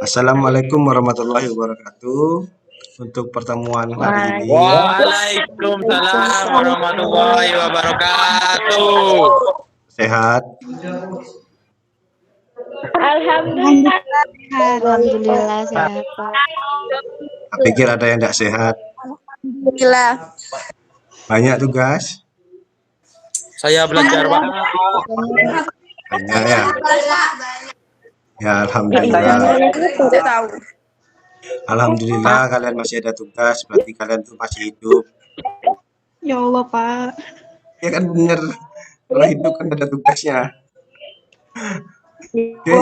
Assalamualaikum warahmatullahi wabarakatuh. Untuk pertemuan hari ini, Waalaikumsalam warahmatullahi wabarakatuh. sehat. Alhamdulillah. Alhamdulillah sehat Pak. Saya pikir ada yang tidak sehat. Alhamdulillah. Banyak tugas. Saya belajar Pak. Banyak ya. Ya, alhamdulillah. Alhamdulillah kalian masih ada tugas. Berarti kalian tuh masih hidup. Ya Allah Pak. Ya kan bener. Kalau hidup kan ada tugasnya. Oke.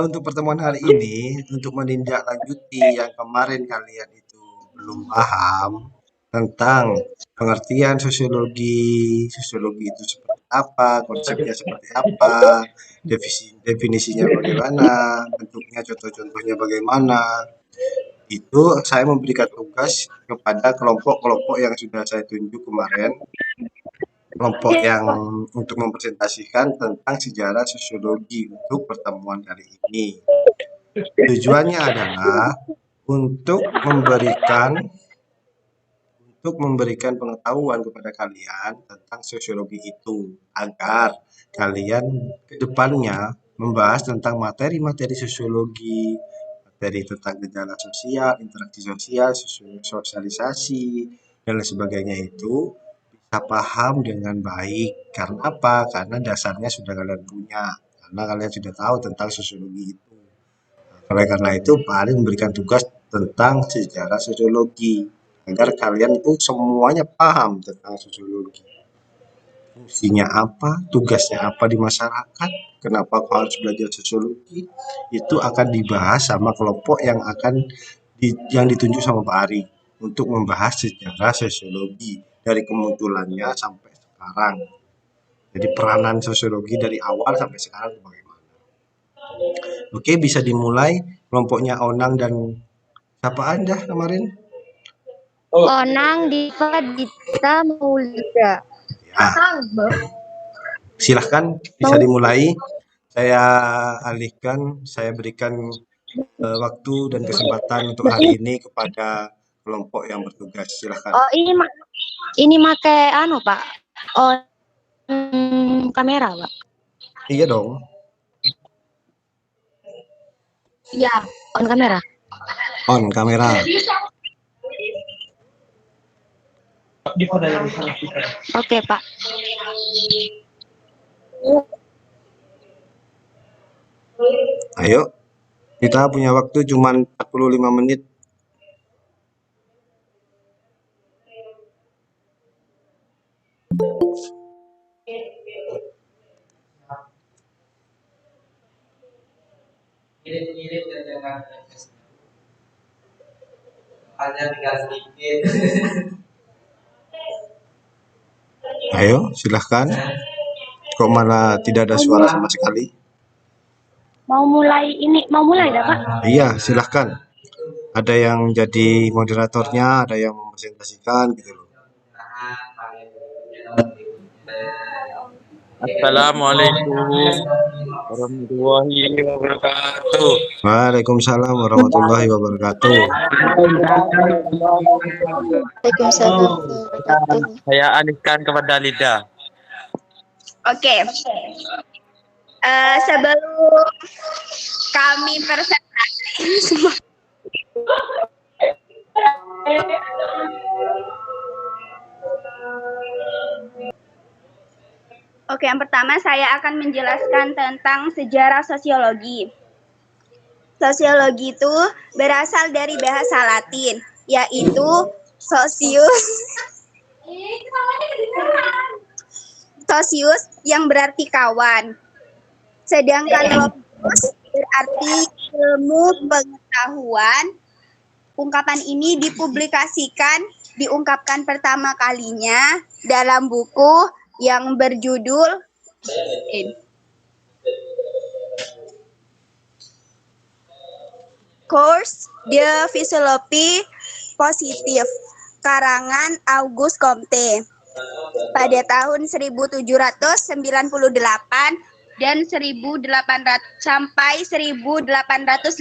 Untuk pertemuan hari ini, untuk menindaklanjuti yang kemarin kalian itu belum paham tentang pengertian sosiologi, sosiologi itu seperti apa, konsepnya seperti apa, definisinya bagaimana, bentuknya, contoh-contohnya bagaimana. Itu saya memberikan tugas kepada kelompok-kelompok yang sudah saya tunjuk kemarin, kelompok yang untuk mempresentasikan tentang sejarah sosiologi untuk pertemuan kali ini. Tujuannya adalah untuk memberikan pengetahuan kepada kalian tentang sosiologi itu agar kalian ke depannya membahas tentang materi-materi sosiologi, materi tentang gejala sosial, interaksi sosial, sosialisasi, dan lain sebagainya itu bisa paham dengan baik. Karena apa? Karena dasarnya sudah kalian punya, karena kalian sudah tahu tentang sosiologi itu. Oleh karena itu, Pak Ali memberikan tugas tentang sejarah sosiologi agar kalian itu semuanya paham tentang sosiologi. Fungsinya apa, tugasnya apa di masyarakat, kenapa kau harus belajar sosiologi, itu akan dibahas sama kelompok yang yang ditunjuk sama Pak Ari untuk membahas sejarah sosiologi dari kemunculannya sampai sekarang. Jadi peranan sosiologi dari awal sampai sekarang bagaimana? Oke, bisa dimulai kelompoknya Onang dan siapa Anda kemarin? Onang, Diva, Dita, Maulida. Ya, silahkan bisa dimulai. Saya alihkan, saya berikan waktu dan kesempatan untuk hari ini kepada kelompok yang bertugas. Silahkan. Oh ini pakai Pak. Kamera Pak. Iya dong. Iya, on kamera. On kamera. Oke Pak. Ayo, kita punya waktu cuma 45 menit. Mirip-mirip dan jangan hanya tinggal sedikit. Ayo, silahkan. Kok malah tidak ada suara sama sekali? Mau mulai dah Pak? Iya, silahkan. Ada yang jadi moderatornya, ada yang mempresentasikan gitu loh. Assalamualaikum warahmatullahi wabarakatuh. Waalaikumsalam warahmatullahi wabarakatuh. Waalaikumsalam wabarakatuh. Saya alihkan kepada Lida. Oke. Sebelum kami presentasi Oke, yang pertama saya akan menjelaskan tentang sejarah sosiologi. Sosiologi itu berasal dari bahasa Latin, yaitu socius yang berarti kawan. Sedangkan logos berarti ilmu pengetahuan. Ungkapan ini diungkapkan pertama kalinya dalam buku yang berjudul Cours de Philosophie Positive, karangan Auguste Comte. Pada tahun 1798 dan 1800 sampai 1857.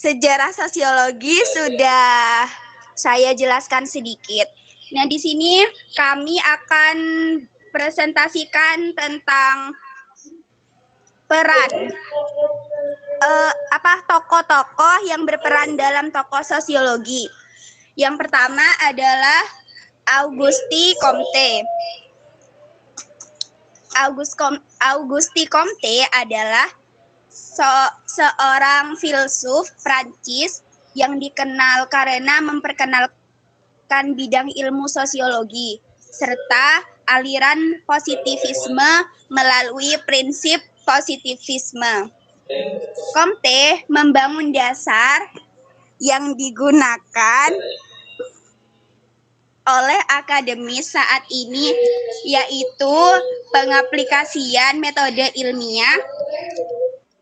Sejarah sosiologi sudah saya jelaskan sedikit. Nah, di sini kami akan presentasikan tentang peran tokoh-tokoh yang berperan dalam tokoh sosiologi. Yang pertama adalah Auguste Comte. Auguste Comte adalah seorang filsuf Prancis yang dikenal karena memperkenalkan bidang ilmu sosiologi serta aliran positivisme melalui prinsip positivisme. Comte membangun dasar yang digunakan oleh akademis saat ini, yaitu pengaplikasian metode ilmiah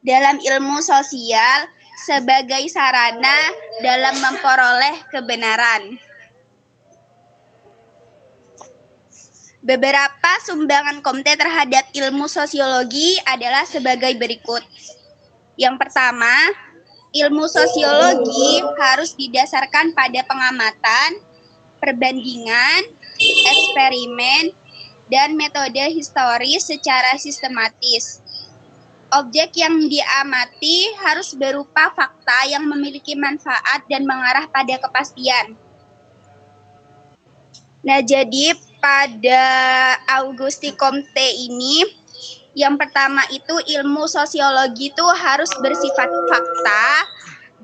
dalam ilmu sosial sebagai sarana dalam memperoleh kebenaran. Beberapa sumbangan Comte terhadap ilmu sosiologi adalah sebagai berikut. Yang pertama, ilmu sosiologi harus didasarkan pada pengamatan, perbandingan, eksperimen, dan metode historis secara sistematis. Objek yang diamati harus berupa fakta yang memiliki manfaat dan mengarah pada kepastian. Nah, jadi pada Auguste Comte ini, yang pertama itu ilmu sosiologi itu harus bersifat fakta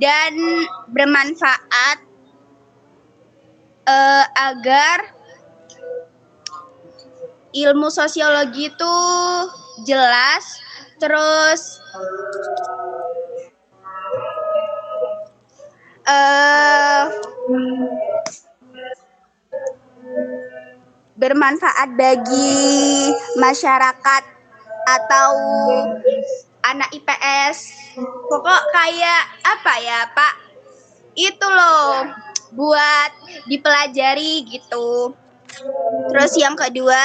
dan bermanfaat agar ilmu sosiologi itu jelas, terus bermanfaat bagi masyarakat atau anak IPS. Pokok kayak apa ya, Pak? Itu loh, buat dipelajari gitu. Terus yang kedua,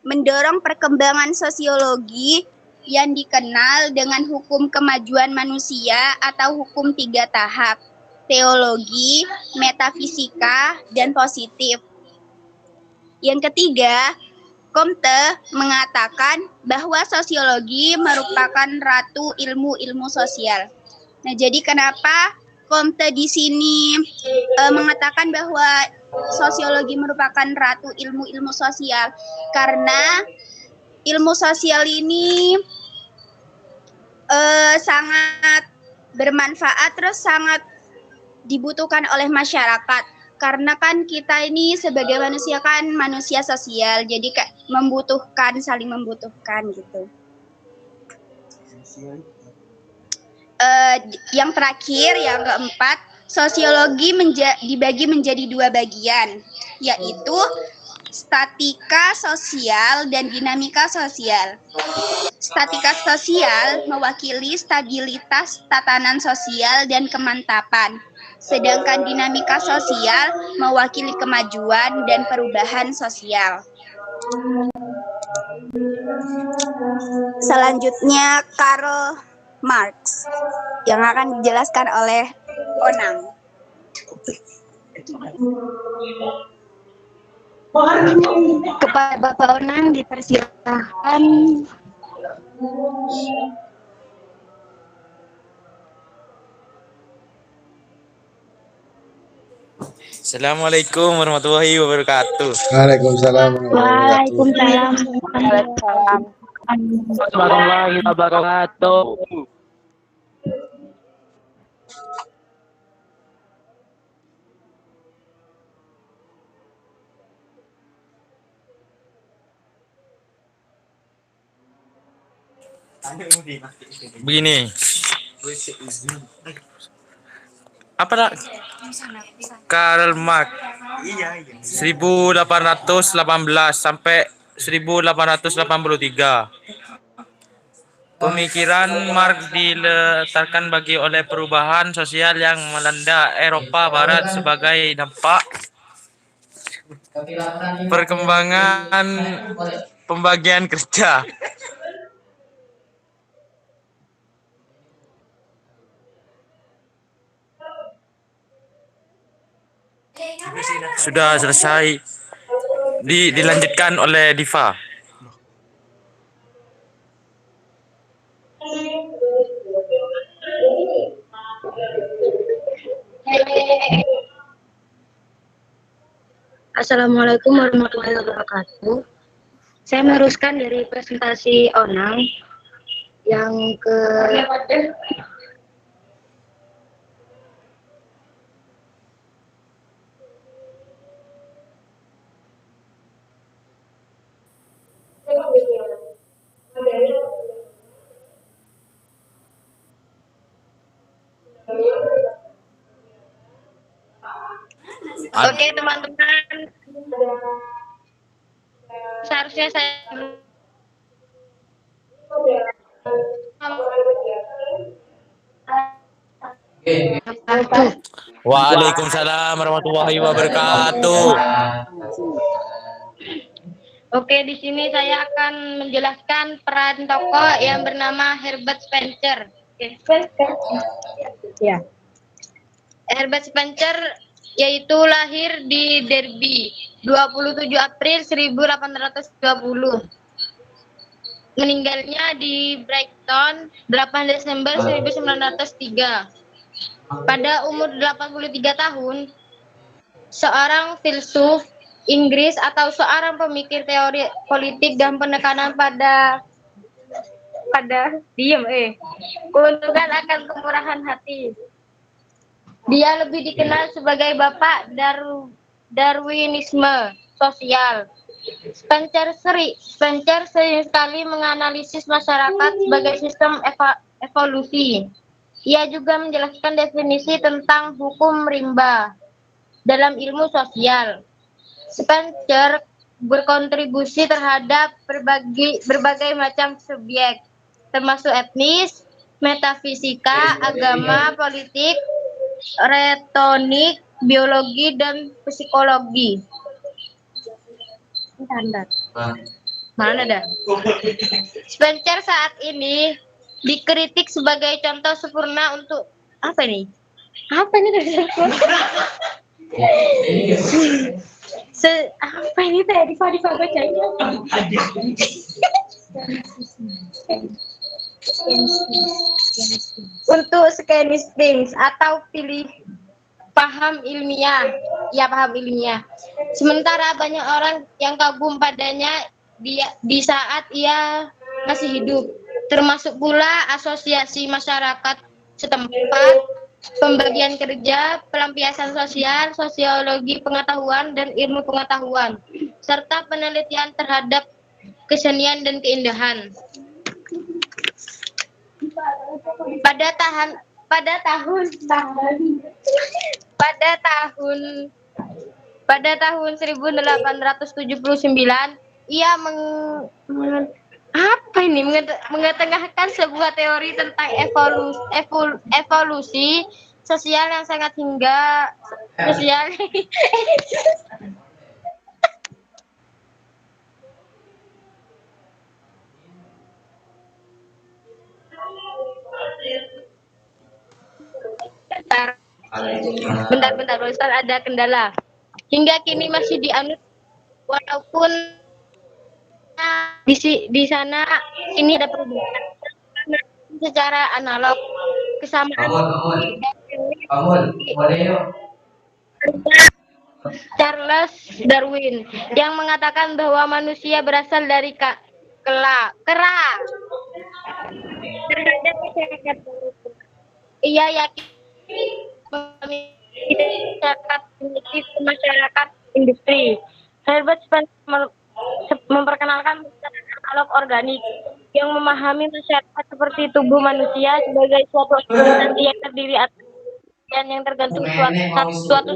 mendorong perkembangan sosiologi yang dikenal dengan hukum kemajuan manusia atau hukum 3 tahap, teologi, metafisika, dan positif. Yang ketiga, Comte mengatakan bahwa sosiologi merupakan ratu ilmu-ilmu sosial. Nah, jadi kenapa Comte di sini mengatakan bahwa sosiologi merupakan ratu ilmu-ilmu sosial? Karena ilmu sosial ini sangat bermanfaat, terus sangat dibutuhkan oleh masyarakat. Karena kan kita ini sebagai manusia kan manusia sosial, jadi kayak membutuhkan, saling membutuhkan gitu. Yang terakhir, yang keempat, sosiologi dibagi menjadi 2 bagian, yaitu statika sosial dan dinamika sosial. Statika sosial mewakili stabilitas tatanan sosial dan kemantapan, sedangkan dinamika sosial mewakili kemajuan dan perubahan sosial. Selanjutnya Karl Marx yang akan dijelaskan oleh Onang. Kepada Bapak Onang dipersilahkan. Assalamualaikum warahmatullahi wabarakatuh. Waalaikumsalam. Waalaikumsalam. Warahmatullahi wabarakatuh. Begini. Apa nak? Karl Marx 1818 sampai 1883. Pemikiran Marx diletakkan bagi oleh perubahan sosial yang melanda Eropa Barat sebagai dampak Perkembangan pembagian kerja. Sudah selesai. Dilanjutkan oleh Diva. Assalamualaikum warahmatullahi wabarakatuh. Saya meneruskan dari presentasi Onang yang ke Oke teman-teman, seharusnya saya Waalaikumsalam warahmatullahi wabarakatuh. Oke, di sini saya akan menjelaskan peran tokoh yang bernama Herbert Spencer. Ya. Herbert Spencer yaitu lahir di Derby 27 April 1820. Meninggalnya di Brighton 8 Desember 1903. Pada umur 83 tahun, seorang filsuf Inggris atau seorang pemikir teori politik dan penekanan pada keuntungan akan kemurahan hati. Dia lebih dikenal sebagai Bapak Darwinisme sosial. Spencer sering sekali menganalisis masyarakat sebagai sistem evolusi. Ia juga menjelaskan definisi tentang hukum rimba dalam ilmu sosial. Spencer berkontribusi terhadap berbagai macam subjek, termasuk etnis, metafisika, agama, politik, retorik, biologi, dan psikologi. Mana ada? Spencer saat ini dikritik sebagai contoh sempurna untuk apa ini? Apa ini apa ini tadi Diva bacanya? Untuk skenis things atau pilih paham ilmiah. Sementara banyak orang yang kagum padanya di saat ia masih hidup, termasuk pula asosiasi masyarakat setempat, pembagian kerja, pelampiasan sosial, sosiologi pengetahuan dan ilmu pengetahuan, serta penelitian terhadap kesenian dan keindahan. Pada tahun 1879 ia mengetengahkan sebuah teori tentang evolusi sosial yang sangat hingga sosial. Bentar, Ustaz, ada kendala. Hingga kini masih dianut, walaupun di sana ini ada perubahan secara analog. Kesamaan Charles Darwin yang mengatakan bahwa manusia berasal dari kera. Terhadap masyarakat, ia yakin masyarakat industri. Herbert Spencer memperkenalkan analog organik yang memahami masyarakat seperti tubuh manusia sebagai suatu organisasi yang terdiri atas yang tergantung suatu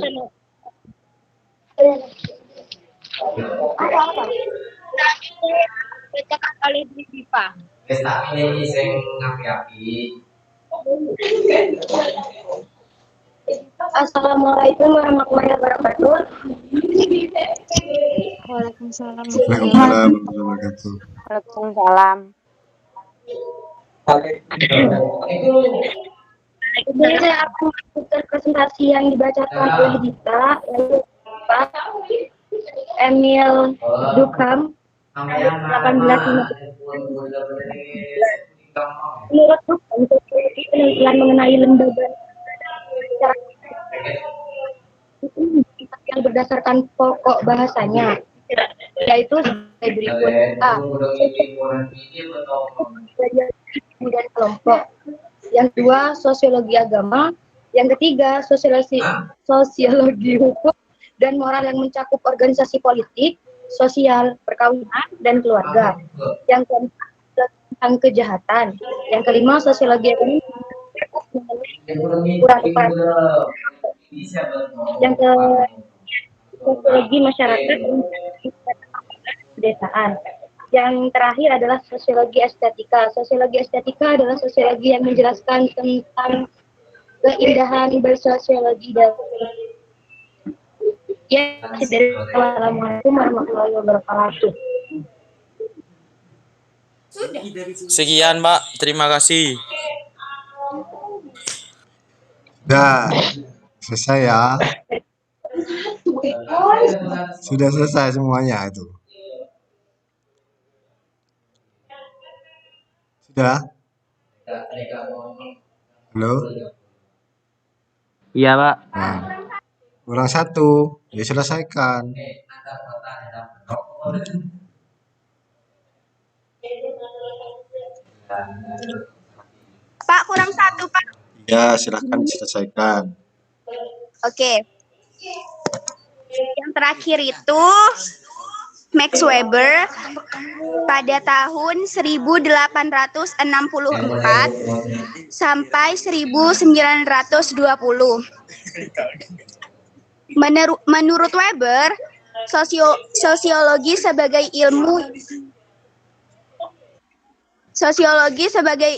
bacakan oleh Diva. Ini sing ngapi-api. Assalamualaikum warahmatullahi wabarakatuh. Waalaikumsalam. Waalaikumsalam warahmatullahi wabarakatuh. Waalaikumsalam. Jadi saya akan melakukan presentasi yang dibacakan oleh Dita, yaitu Pak Emil Dukam, 1850. Menurut Dukam, sosiologi penelitian mengenai lembaga itu yang berdasarkan pokok bahasanya, yaitu sebagai berikut: A. Dan kelompok. Yang kedua, sosiologi agama. Yang ketiga, sosiologi hukum dan moral yang mencakup organisasi politik, sosial, perkawinan, dan keluarga. Yang keempat, tentang kejahatan. Yang kelima, sosiologi ekonomi. Yang ke sosiologi masyarakat dan pedesaan. Yang terakhir adalah sosiologi estetika. Sosiologi estetika adalah sosiologi yang menjelaskan tentang keindahan bersosiologi dan Assalamualaikum warahmatullahi wabarakatuh. Sekian, Mbak. Terima kasih. Sudah selesai ya. Sudah selesai semuanya itu. Sudah? Halo? Iya, Pak. Nah, kurang satu. Ya selesaikan. Pak, kurang satu, Pak. Ya, silahkan diselesaikan. Oke. Yang terakhir itu Max Weber pada tahun 1864 sampai 1920. Menurut Weber, sosiologi sebagai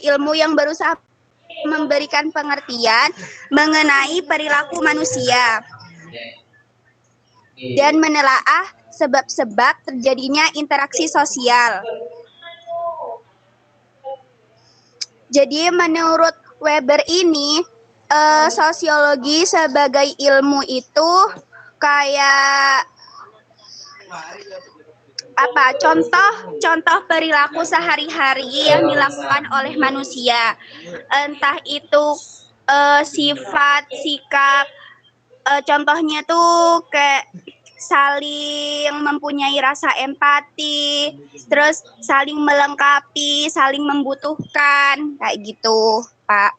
ilmu yang berusaha memberikan pengertian mengenai perilaku manusia dan menelaah sebab-sebab terjadinya interaksi sosial. Jadi menurut Weber ini sosiologi sebagai ilmu itu kayak apa? Contoh perilaku sehari-hari yang dilakukan oleh manusia, entah itu sifat, sikap. Contohnya tuh kayak saling mempunyai rasa empati, terus saling melengkapi, saling membutuhkan, kayak gitu, Pak.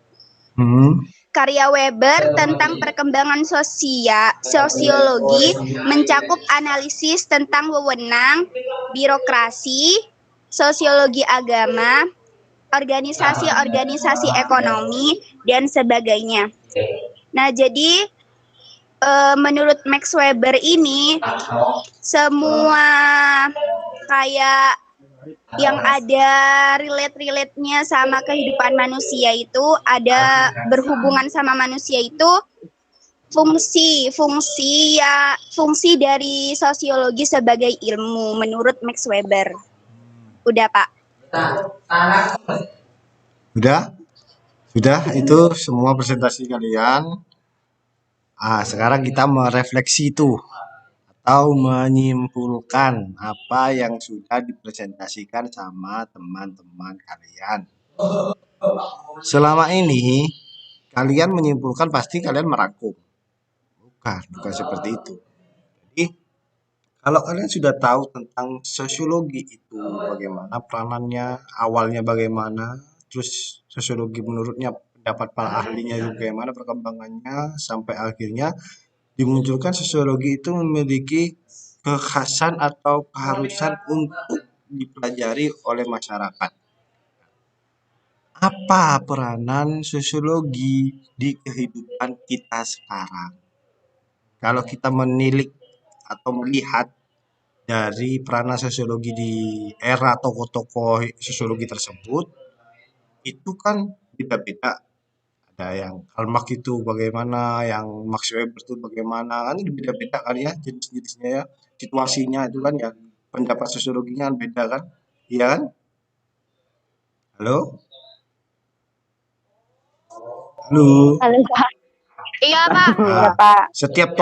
Karya Weber tentang perkembangan sosiologi mencakup analisis tentang wewenang, birokrasi, sosiologi agama, organisasi-organisasi ekonomi, dan sebagainya. Nah, jadi menurut Max Weber ini semua kayak yang ada relate-nya sama kehidupan manusia itu, ada berhubungan sama manusia itu fungsi dari sosiologi sebagai ilmu menurut Max Weber. Udah, Pak. Sudah itu semua presentasi kalian. Sekarang kita merefleksi itu atau menyimpulkan apa yang sudah dipresentasikan sama teman-teman kalian. Selama ini kalian menyimpulkan pasti kalian merangkum. Bukan seperti itu. Jadi kalau kalian sudah tahu tentang sosiologi itu bagaimana peranannya, awalnya bagaimana, terus sosiologi menurutnya pendapat para ahlinya juga bagaimana perkembangannya sampai akhirnya dimunculkan sosiologi itu memiliki kekhasan atau keharusan untuk dipelajari oleh masyarakat. Apa peranan sosiologi di kehidupan kita sekarang? Kalau kita menilik atau melihat dari peranan sosiologi di era tokoh-tokoh sosiologi tersebut, itu kan beda-beda. Ya, yang Karl Marx itu bagaimana, yang Max Weber itu bagaimana, kan ini beda-beda kan ya jenis-jenisnya ya, situasinya itu kan ya, pendapat sosiologinya kan beda kan, iya kan? Halo? Halo? Halo, Pak. Iya, Pak. Iya, Nah, Pak. setiap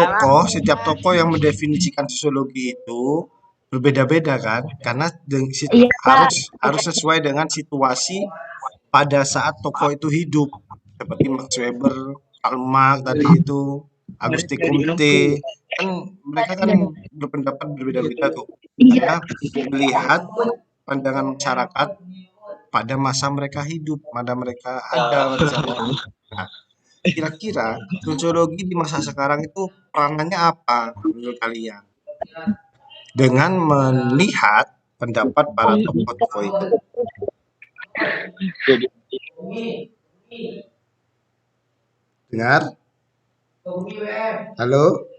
tokoh yang mendefinisikan sosiologi itu berbeda-beda kan, karena Iya, Pak. harus sesuai dengan situasi pada saat tokoh itu hidup, seperti Max Weber, Karl Marx tadi itu, Auguste Comte, kan mereka kan berpendapat berbeda-beda tuh. Mereka melihat pandangan masyarakat pada masa mereka hidup, pada mereka ada pada saat itu. Nah, kira-kira sosiologi di masa sekarang itu peranannya apa menurut kalian? Dengan melihat pendapat para tokoh-tokoh itu. Dengar? Halo?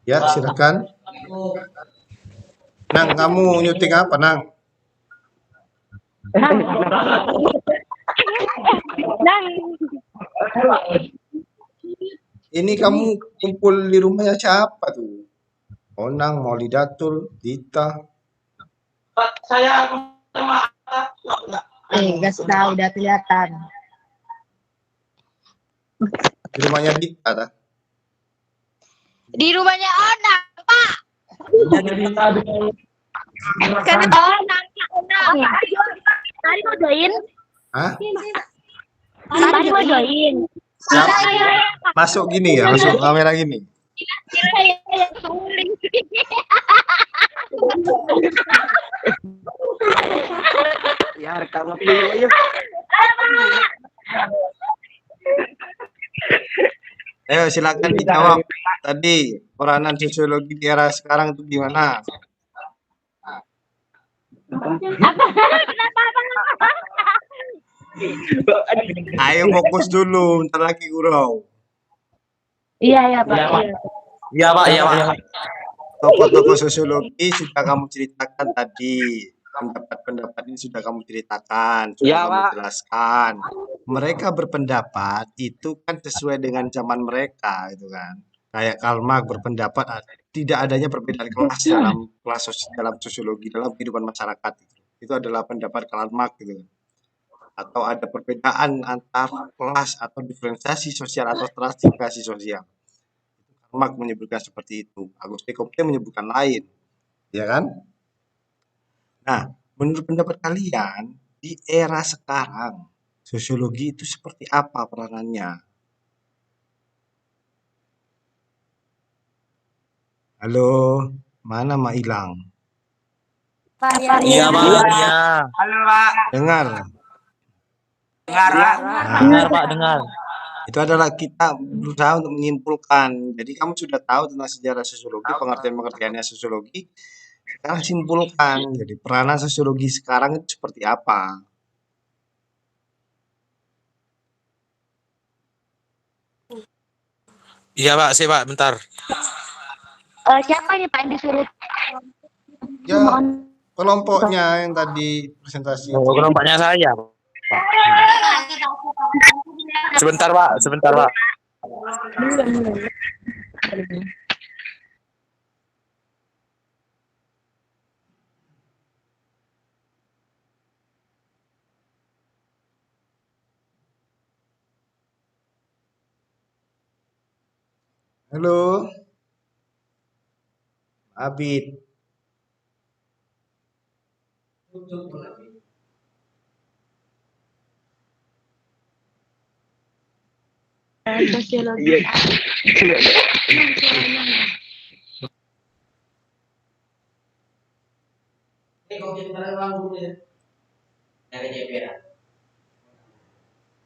Ya, silakan. Nang, kamu nyuting apa, Nang? Ini kamu kumpul di rumahnya siapa tuh? Onang, Maulidatul, Dita. Gas tahu udah kelihatan. Di rumahnya Dita, tak? Di rumahnya Onang, Pak. Karena Onang. Tadi mau join. Hah? Tadi mau join. Masuk gini ya, masuk kamera gini. Ya, rekam dulu ayo. Ayo silakan dijawab. Tadi peranan sosiologi di era sekarang itu gimana? Ayo fokus dulu, bentar lagi gurau. Iya, Pak. Iya, Pak. Iya, Pak. Tokoh-tokoh sosiologi sudah kamu ceritakan tadi. Pendapat-pendapat ini sudah kamu ceritakan, sudah Iya, kamu Pak. jelaskan. Mereka berpendapat itu kan sesuai dengan zaman mereka, gitu kan. Kayak Karl Marx berpendapat tidak adanya perbedaan kelas dalam sosiologi, dalam kehidupan masyarakat. Itu adalah pendapat Karl Marx, gitu kan. Atau ada perbedaan antar kelas atau diferensiasi sosial atau stratifikasi sosial. Karl Marx menyebutkan seperti itu. Auguste Comte menyebutkan lain, ya kan? Nah, menurut pendapat kalian di era sekarang sosiologi itu seperti apa peranannya? Halo, mana Mak Ilang? Iya, Pak. Iya. Dengar. Nah, Dengar, Pak, dengar. itu adalah kita berusaha untuk menyimpulkan. Jadi kamu sudah tahu tentang sejarah sosiologi, pengertian-pengertiannya sosiologi. Sekarang simpulkan. Jadi peranan sosiologi sekarang itu seperti apa? Iya, Pak. Sih, Pak. Bentar. Siapa ini Pak yang disuruh? Ya, kelompoknya yang tadi presentasi. Oh, kelompoknya saya, Pak. Sebentar, Pak. Sebentar, Pak. Halo, Abid. Sosiologi.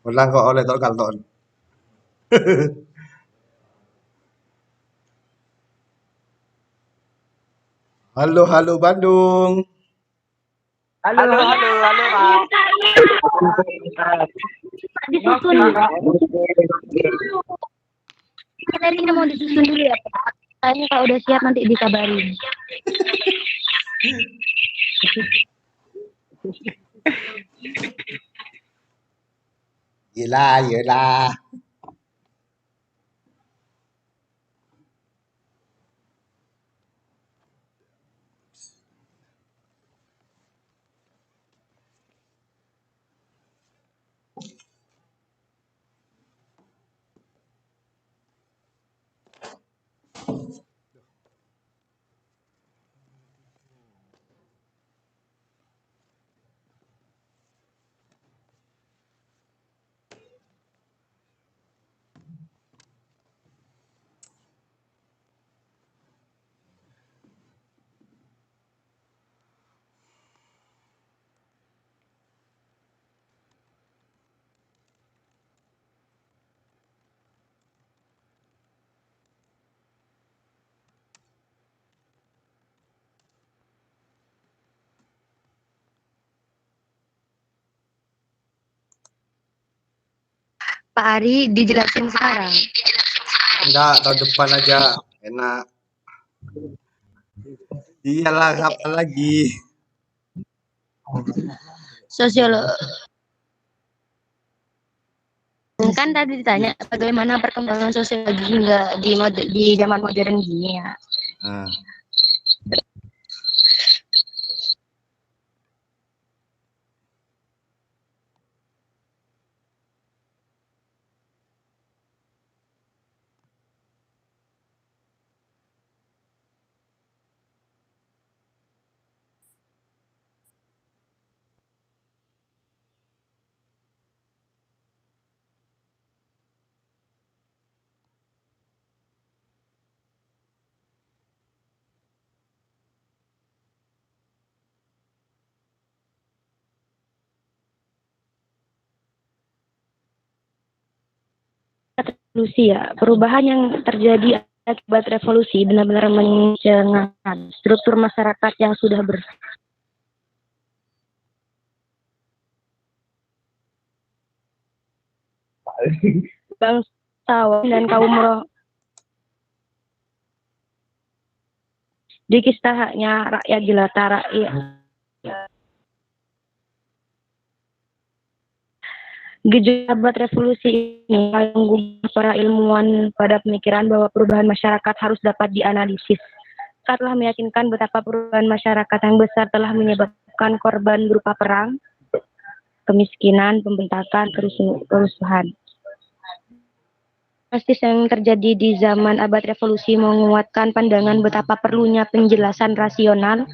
Ulang kok oleh tol kalton. Halo, halo Bandung. Halo, Pak. Disusun. Kita ini mau disusun dulu ya Pak. Kayaknya kalau udah siap nanti dikabarin. Yelah, yelah. Pak Ari dijelasin sekarang. Enggak, tahun depan aja. Enak. Iyalah, kapan lagi? Sosiologi. Kan tadi ditanya bagaimana perkembangan sosiologi hingga di zaman modern gini ya. Nah, Revolusi ya, perubahan yang terjadi akibat revolusi benar-benar mencengangkan struktur masyarakat yang sudah bangsawan dan kaum roh di kisahnya rakyat jelata rakyat. Gejolak revolusi ini menggugah para ilmuwan pada pemikiran bahwa perubahan masyarakat harus dapat dianalisis. Telah meyakinkan betapa perubahan masyarakat yang besar telah menyebabkan korban berupa perang, kemiskinan, pembentakan, kerusuhan. Drastis yang terjadi di zaman abad revolusi menguatkan pandangan betapa perlunya penjelasan rasional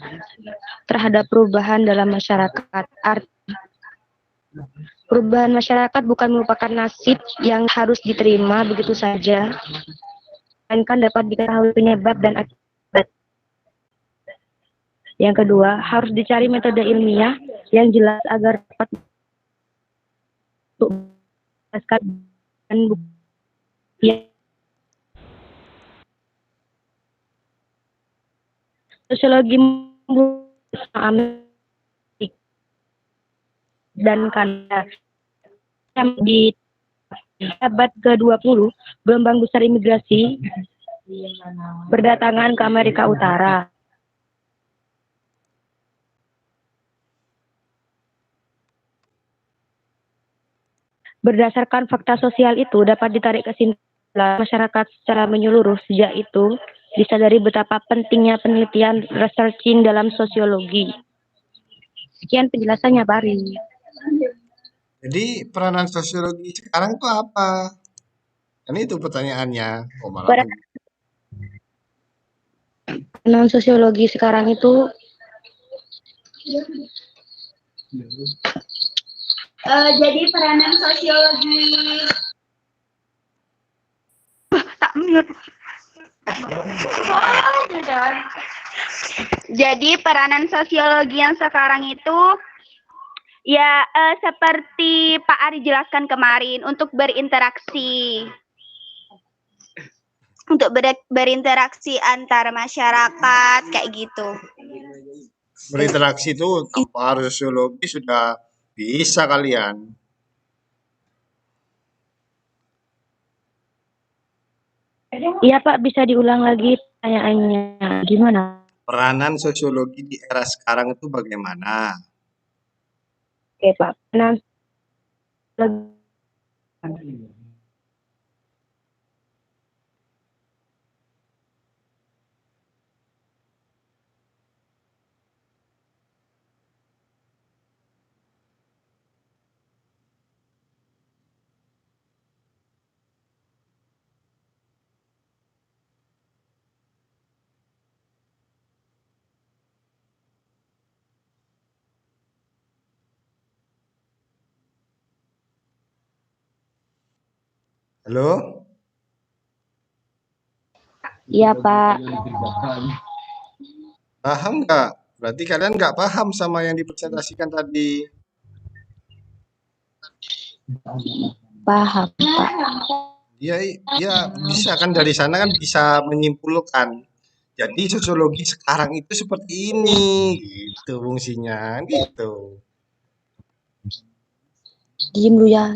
terhadap perubahan dalam masyarakat. Perubahan masyarakat bukan merupakan nasib yang harus diterima begitu saja, melainkan dapat diketahui penyebab dan akibat. Yang kedua, harus dicari metode ilmiah yang jelas agar dapat menjelaskan dan bukti. Sosiologi dan Kanada di abad ke-20, gelombang besar imigrasi berdatangan ke Amerika Utara. Berdasarkan fakta sosial itu dapat ditarik kesimpulan masyarakat secara menyeluruh sejak itu disadari betapa pentingnya penelitian researching dalam sosiologi. Sekian penjelasannya, Pak Ari. jadi peranan sosiologi sekarang tuh apa? Kan itu pertanyaannya. Oh, malah Peranan sosiologi sekarang itu Jadi peranan sosiologi Jadi peranan sosiologi yang sekarang itu ya seperti Pak Ari jelaskan kemarin untuk berinteraksi. Untuk berinteraksi antar masyarakat kayak gitu. berinteraksi itu tanpa harus sosiologi sudah bisa kalian. Iya Pak, bisa diulang lagi pertanyaannya. Gimana? Peranan sosiologi di era sekarang itu bagaimana? Oke Pak, peranan Halo? Iya, Pak. Paham nggak? Berarti kalian nggak paham sama yang dipresentasikan tadi. Paham, Pak. Ya, ya bisa kan dari sana kan bisa menyimpulkan. Jadi sosiologi sekarang itu seperti ini, gitu fungsinya, gitu. Diem dulu ya.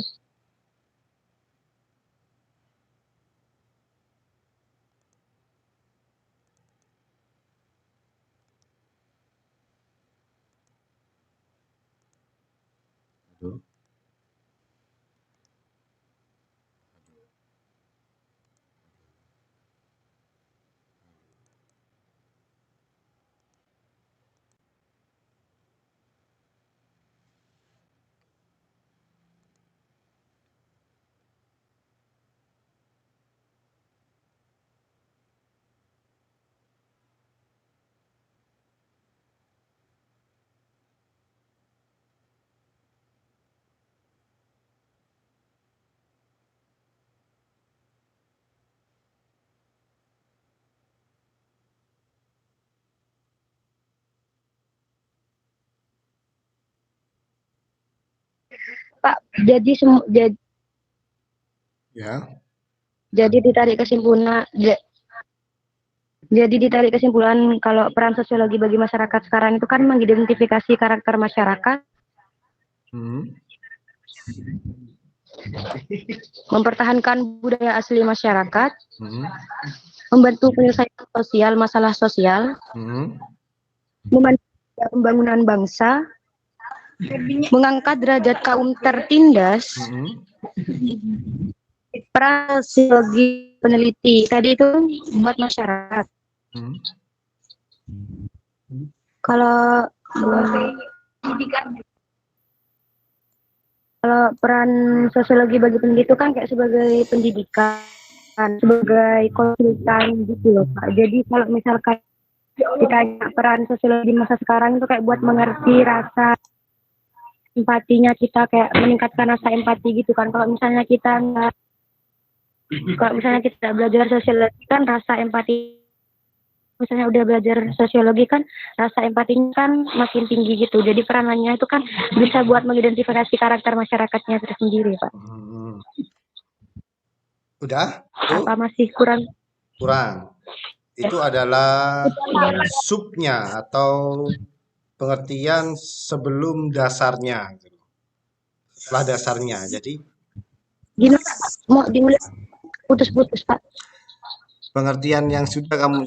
Pak, jadi Ya, jadi ditarik kesimpulan kalau peran sosiologi bagi masyarakat sekarang itu kan mengidentifikasi karakter masyarakat, hmm, mempertahankan budaya asli masyarakat, hmm, membantu penyelesaian sosial, masalah sosial, hmm, membantu pembangunan bangsa, mengangkat derajat kaum tertindas, hmm, peran sosiologi peneliti. Tadi itu buat masyarakat. hmm. Kalau kalau peran sosiologi bagi pendidik itu kan kayak sebagai pendidikan, sebagai konsultan gitu loh, Pak. Jadi kalau misalkan ditanya peran sosiologi di masa sekarang itu kayak buat mengerti rasa empatinya kita, kayak meningkatkan rasa empati gitu kan. Kalau misalnya kita tidak belajar sosiologi kan rasa empati, misalnya udah belajar sosiologi kan rasa empatinya kan makin tinggi gitu. Jadi peranannya itu kan bisa buat mengidentifikasi karakter masyarakatnya tersendiri, Pak. Udah? Tuh, Apa masih kurang? kurang. Itu adalah subnya atau pengertian sebelum dasarnya, gitu. Setelah dasarnya. Jadi Gimana, Pak? Mau diulang? Putus-putus, Pak. pengertian yang sudah kamu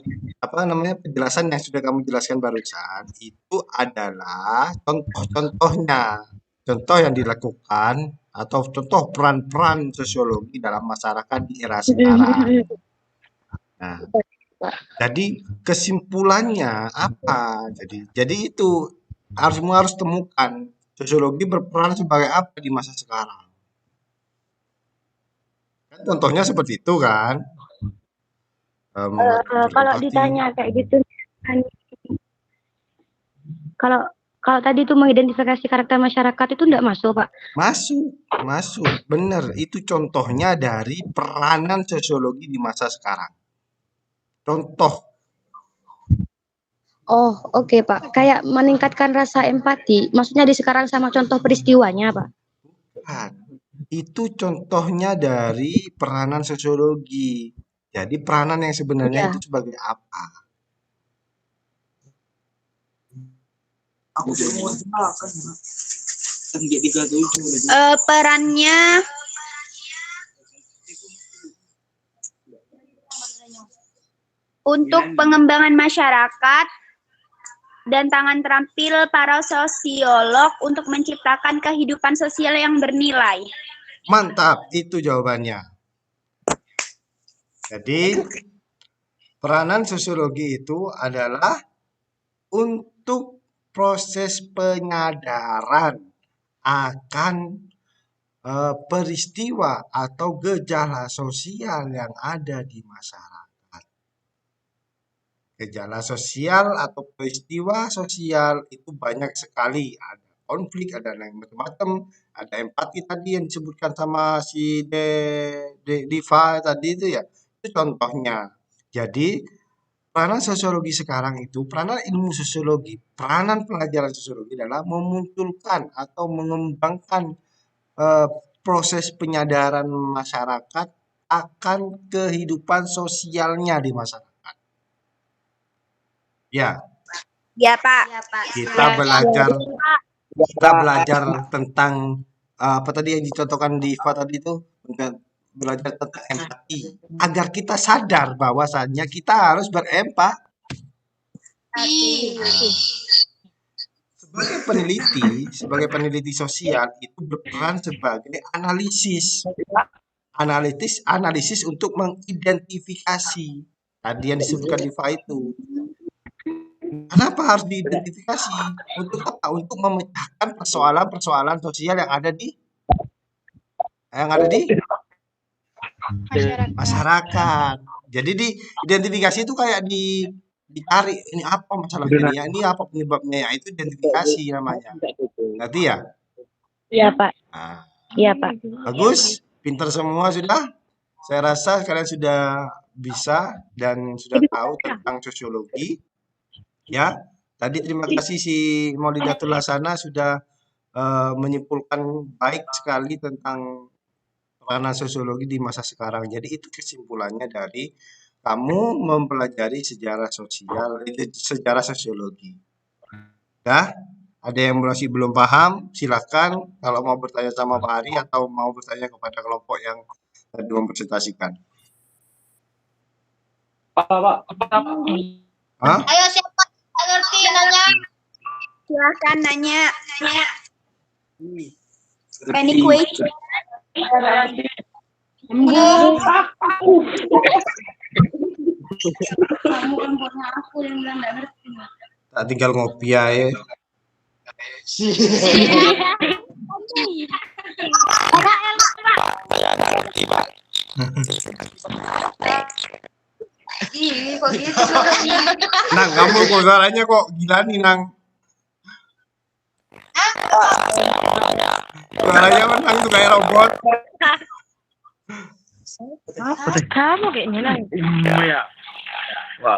penjelasan yang sudah kamu jelaskan barusan itu adalah contoh-contohnya, contoh yang dilakukan atau contoh peran-peran sosiologi dalam masyarakat di era sekarang. Nah, jadi kesimpulannya apa? Jadi itu harus temukan sosiologi berperan sebagai apa di masa sekarang. Kan contohnya seperti itu kan? Kalau ditanya kayak gitu, kan, kalau tadi itu mengidentifikasi karakter masyarakat itu enggak masuk, Pak? Masuk, bener. Itu contohnya dari peranan sosiologi di masa sekarang. Contoh, Oh, oke, Pak. Kayak meningkatkan rasa empati. Maksudnya di sekarang sama contoh peristiwanya, Pak? kan, itu contohnya dari peranan sosiologi. Jadi peranan yang sebenarnya Iya. itu sebagai apa? Perannya untuk pengembangan masyarakat dan tangan terampil para sosiolog untuk menciptakan kehidupan sosial yang bernilai. Mantap, itu jawabannya. Jadi, peranan sosiologi itu adalah untuk proses penyadaran akan peristiwa atau gejala sosial yang ada di masyarakat. Gejala sosial atau peristiwa sosial itu banyak sekali. Ada konflik, ada yang macam-macam, ada empati tadi yang disebutkan sama si Diva tadi itu ya. Itu contohnya. Jadi, peranan sosiologi sekarang itu, peranan ilmu sosiologi, peranan pelajaran sosiologi adalah memunculkan atau mengembangkan proses penyadaran masyarakat akan kehidupan sosialnya di masyarakat. Ya, Ya, Pak. kita belajar tentang apa tadi yang dicontohkan di IFA tadi itu, belajar tentang empati agar kita sadar bahwasannya kita harus berempati. Sebagai peneliti sosial itu berperan sebagai analisis untuk mengidentifikasi tadi yang disebutkan Diva itu. Kenapa harus diidentifikasi? Untuk apa? Untuk memecahkan persoalan-persoalan sosial yang ada di masyarakat. Jadi di identifikasi itu kayak dicari ini apa masalahnya ya, ini apa penyebabnya ya, itu identifikasi namanya. Ngerti ya? Iya, Pak. Nah, Iya, Pak. bagus, pintar semua sudah. Saya rasa kalian sudah bisa dan sudah tahu tentang sosiologi. Ya, tadi terima kasih si Maulidatul Hasanah sudah menyimpulkan baik sekali tentang peranan sosiologi di masa sekarang. Jadi itu kesimpulannya dari kamu mempelajari sejarah sosiologi. Ya, ada yang masih belum paham, silakan kalau mau bertanya sama Pak Ari atau mau bertanya kepada kelompok yang tadi mempresentasikan. Pak. Hah? Ayo siapa yang ngerti nanya? Silahkan nanya. Any question? Kamu kan punya aku yang bilang nggak ngerti. Tak tinggal ngopi aja. Ih, kok gitu? Nang, kamu kok suaranya kok gila nih, Nang. Suaranya menang tuh kayak robot. Kamu kayaknya lah. Ya. Wah.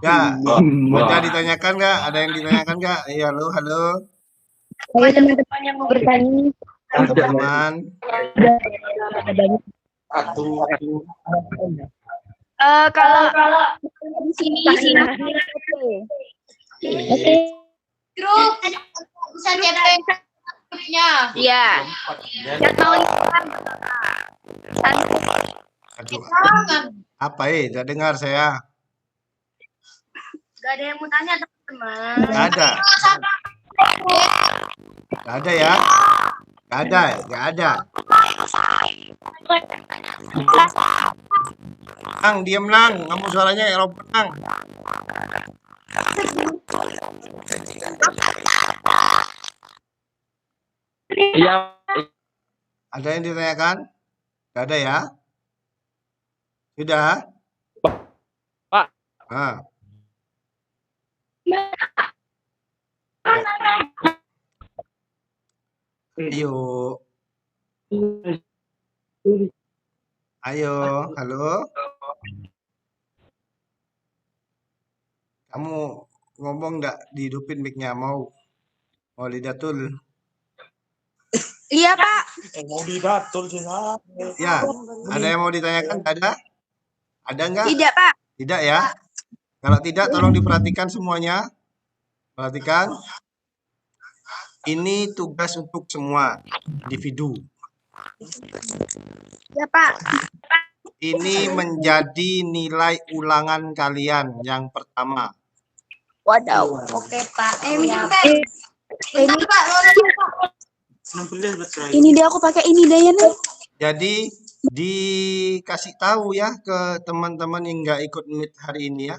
Ya, ada ditanyakan nggak? Ada yang ditanyakan nggak? Iya, halo. Saya teman-teman yang mau bertanya. Teman-teman. Ada banyak. Kalau di sini Oke. Grup bisa CP grupnya. Iya. Yang tahu Aduh, apa Tidak dengar saya. Gak ada yang mau tanya teman-teman. Nggak ada. Nggak ada ya? Nggak ada. Nang, diem Nang. Kamu suaranya kayak robot Nang. Iya. Ada yang ditanyakan? Nggak ada ya? Sudah? Pak. Ah. Ayo, halo. Kamu ngomong nggak dihidupin mic-nya mau Lidatul? Iya, Pak. Ya, ada yang mau ditanyakan? Ada? Ada nggak? Tidak, Pak. Tidak ya? Kalau tidak, tolong diperhatikan semuanya. Perhatikan. Ini tugas untuk semua individu. Ya, Pak. Ini menjadi nilai ulangan kalian yang pertama. Wadaw. Oke Pak. Ini dia aku pakai ini Dayana. Jadi dikasih tahu ya ke teman-teman yang nggak ikut meet hari ini ya.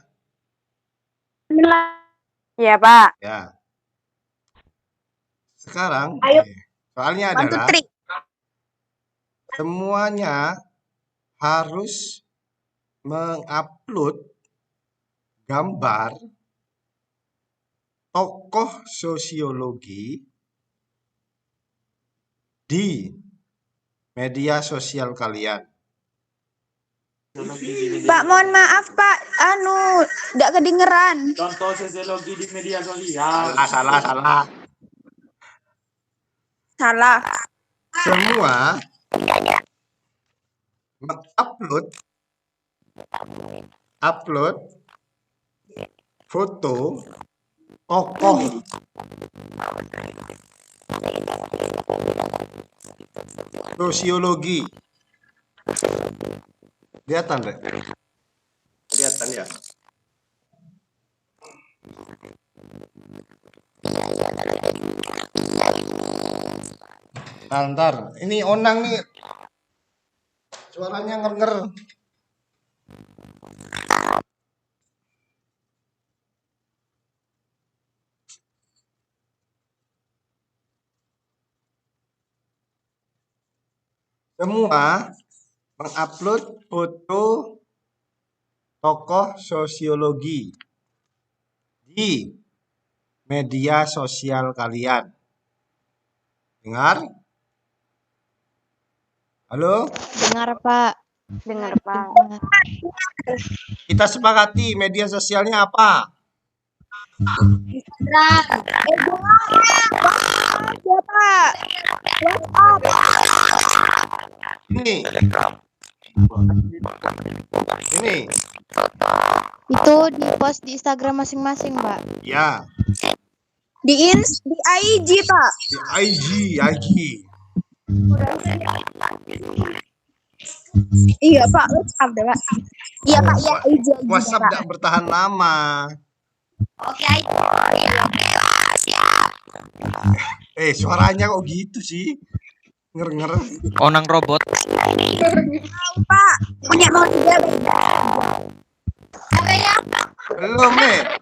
Ya, Pak. Ya. Sekarang Ayo. soalnya 1, 2, adalah 3. semuanya harus mengupload gambar tokoh sosiologi di media sosial kalian. Pak, mohon maaf Pak, nggak kedengeran. Contoh sosiologi di media sosial. Salah. Salah. Semua mengupload foto tokoh sosiologi. Kelihatan, Rek? Kelihatan ya? Ntar. Ini Onang nih. Suaranya nger-nger. Semua mengupload foto tokoh sosiologi di media sosial kalian. Dengar? Halo? Dengar, Pak. Dengar, Pak. Kita sepakati media sosialnya apa? Ya Pak. Ini. Itu di post di Instagram masing-masing, Pak. Ya, Di IG Pak. di IG. Iya Pak, WhatsApp deh Pak. Iya Pak, ya IG aja, WhatsApp Pak. tidak bertahan lama. Suaranya kok gitu sih? Nger-nger. Onang robot. Pak, punya mau juga.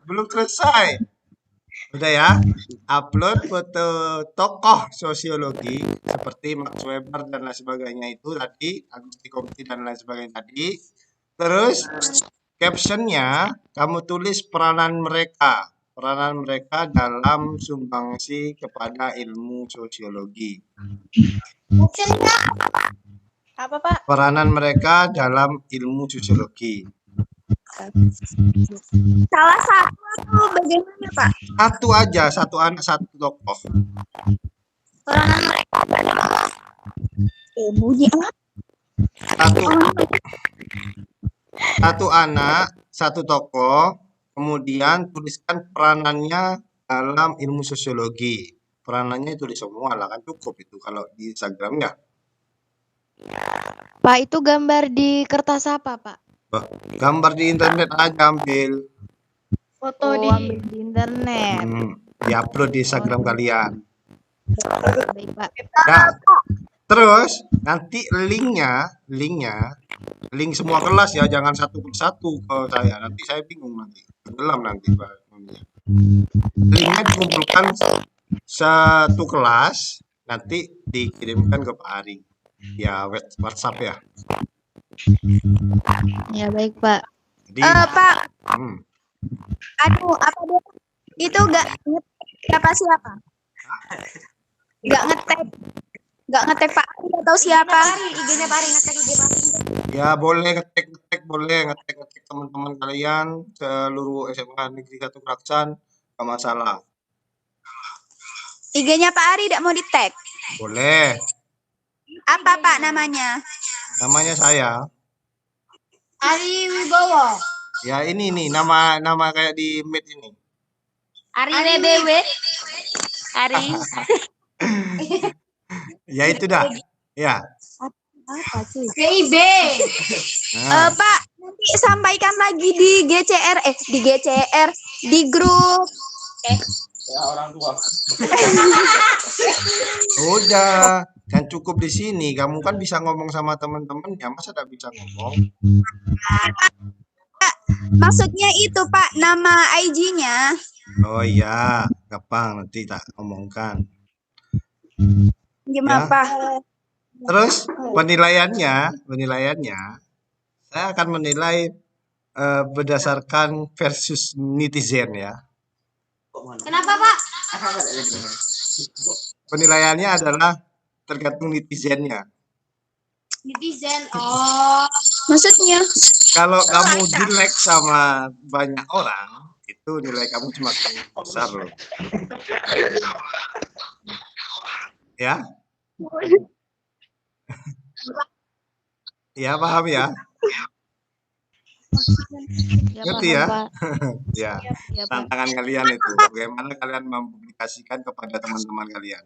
Belum selesai. Udah ya, upload foto tokoh sosiologi seperti Max Weber dan lain sebagainya itu tadi, Agusti Comte dan lain sebagainya tadi. Terus captionnya kamu tulis peranan mereka dalam sumbangsi kepada ilmu sosiologi. Apa Pak? Peranan mereka dalam ilmu sosiologi. Salah satu atau bagaimana Pak? Satu aja, satu anak, satu tokoh. Bunyi apa? Satu anak, satu tokoh, kemudian tuliskan peranannya dalam ilmu sosiologi. Peranannya tulis semua lah, kan cukup itu kalau di Instagram ya. Pak, itu gambar di kertas apa, Pak? Gambar di internet aja ambil. Foto ambil di internet. Diupload di Instagram kalian. Baik, Pak. Nah, terus nanti link semua kelas ya, jangan satu persatu ke saya. Nanti saya bingung nanti. Tenggelam nanti Pak. Linknya dikumpulkan satu kelas, nanti dikirimkan ke Pak Ari. Ya WhatsApp ya. Ya, baik, Pak. Jadi, Pak, apa dia? Itu nggak siapa? Nggak ngetek Pak Ari atau siapa? IG-nya Pak Ari, ngetek IG Pak Ari. ya boleh ngetek teman-teman kalian seluruh SMA Negeri 1 Keraksan, nggak masalah. IG-nya Pak Ari tidak mau di-tag. Boleh. Apa Pak namanya? Namanya saya. Ari Wibowo. Ya ini nih nama kayak di Meet ini. Ari WBW. Ari. Ya itu dah. Ya. Apa sih? PIB. Nah, Pak, nanti sampaikan lagi di GCR, di grup Ya, orang tua. Udah, kan cukup di sini. Kamu kan bisa ngomong sama teman-temannya, masa tidak bisa ngomong? Maksudnya itu Pak, nama IG-nya. Oh iya, gampang nanti tak omongkan. Gimana Ya. Pak? Terus penilaiannya, saya akan menilai berdasarkan versus netizen ya. Kenapa, Pak? Penilaiannya adalah tergantung netizennya. Netizen. Oh. Maksudnya? Kalau kamu jelek sama banyak orang, itu nilai kamu semakin besar loh. Ya? Ya, paham ya? Ngerti ya? Ya, tantangan kalian itu. Bagaimana kalian mempublikasikan kepada teman-teman kalian.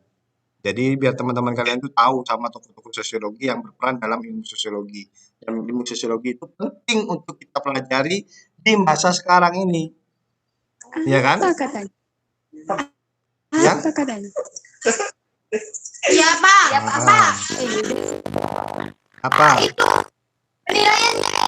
Jadi biar teman-teman kalian itu tahu sama tokoh-tokoh sosiologi yang berperan dalam ilmu sosiologi. Dan ilmu sosiologi itu penting untuk kita pelajari di masa sekarang ini. Iya kan? Apa katanya? Ya? Apa katanya? Iya, Pak. Ya Pak, Pak. Apa? Penilaiannya.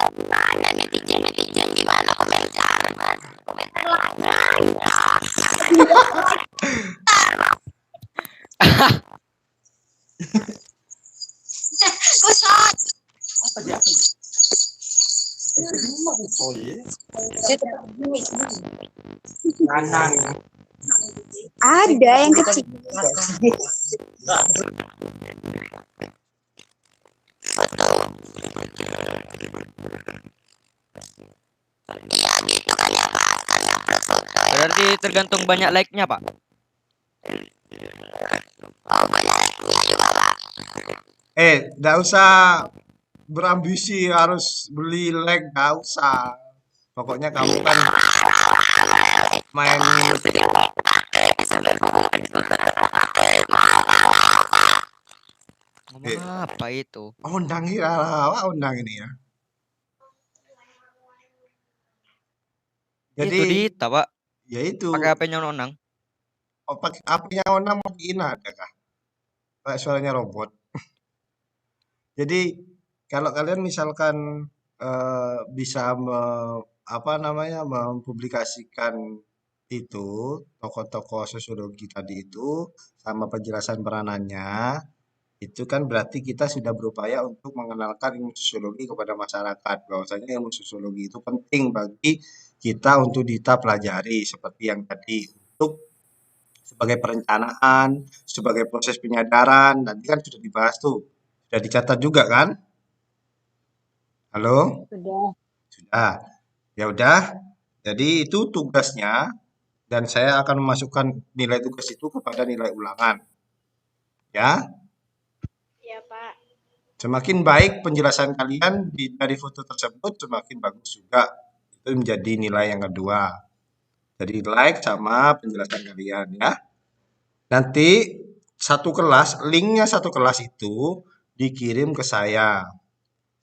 Kusot. Ada yang kecil. Berarti tergantung banyak like-nya, Pak. Nggak usah berambisi harus beli like, nggak usah. Pokoknya kamu kan main Ngomong apa itu? undang undang ini ya. Itu Jadi Dita, Pak. ya itu Pakai HP-nya Nonang. pakai apanya undang matiin ada kah? Kayak suaranya robot. Jadi kalau kalian misalkan bisa mempublikasikan itu tokoh-tokoh sosiologi tadi itu sama penjelasan peranannya, itu kan berarti kita sudah berupaya untuk mengenalkan ilmu sosiologi kepada masyarakat. Bahwasanya ilmu sosiologi itu penting bagi kita untuk kita pelajari seperti yang tadi untuk sebagai perencanaan, sebagai proses penyadaran, nanti kan sudah dibahas tuh. Sudah dicatat juga kan? Halo? Sudah. Ya udah. Jadi itu tugasnya dan saya akan memasukkan nilai tugas itu kepada nilai ulangan. Ya? Ya Pak. Semakin baik penjelasan kalian dari foto tersebut, semakin bagus juga. Itu menjadi nilai yang kedua. Jadi like sama penjelasan kalian ya. Nanti linknya satu kelas itu dikirim ke saya.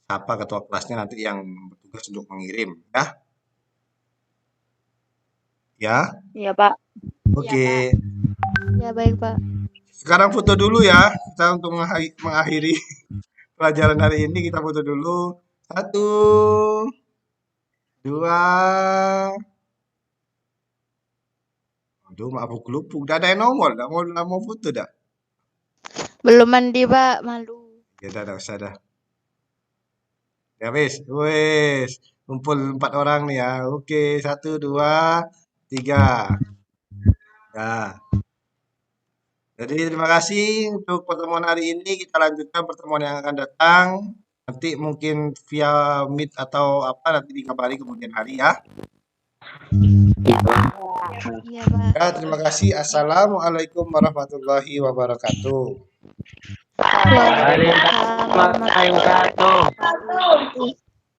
Siapa ketua kelasnya nanti yang bertugas untuk mengirim ya. Ya? Iya, Pak. Oke. Ya, baik, Pak. Sekarang foto dulu ya. Kita untuk mengakhiri pelajaran hari ini kita foto dulu. 1, 2. Aduh, mabuk-lupuk. Udah ada yang nongol. Nggak mau foto dah. Belum mandi, Pak. Malu. Ya udah usah dah. Ya wes. Kumpul 4 orang nih ya. Oke, 1, 2, 3. Ya. Jadi terima kasih untuk pertemuan hari ini. Kita lanjutkan pertemuan yang akan datang. Nanti mungkin via Meet atau apa nanti dikabari kemudian hari ya. Iya, Pak. Ya, terima kasih. Assalamualaikum warahmatullahi wabarakatuh. Waalaikumsalam warahmatullahi wabarakatuh.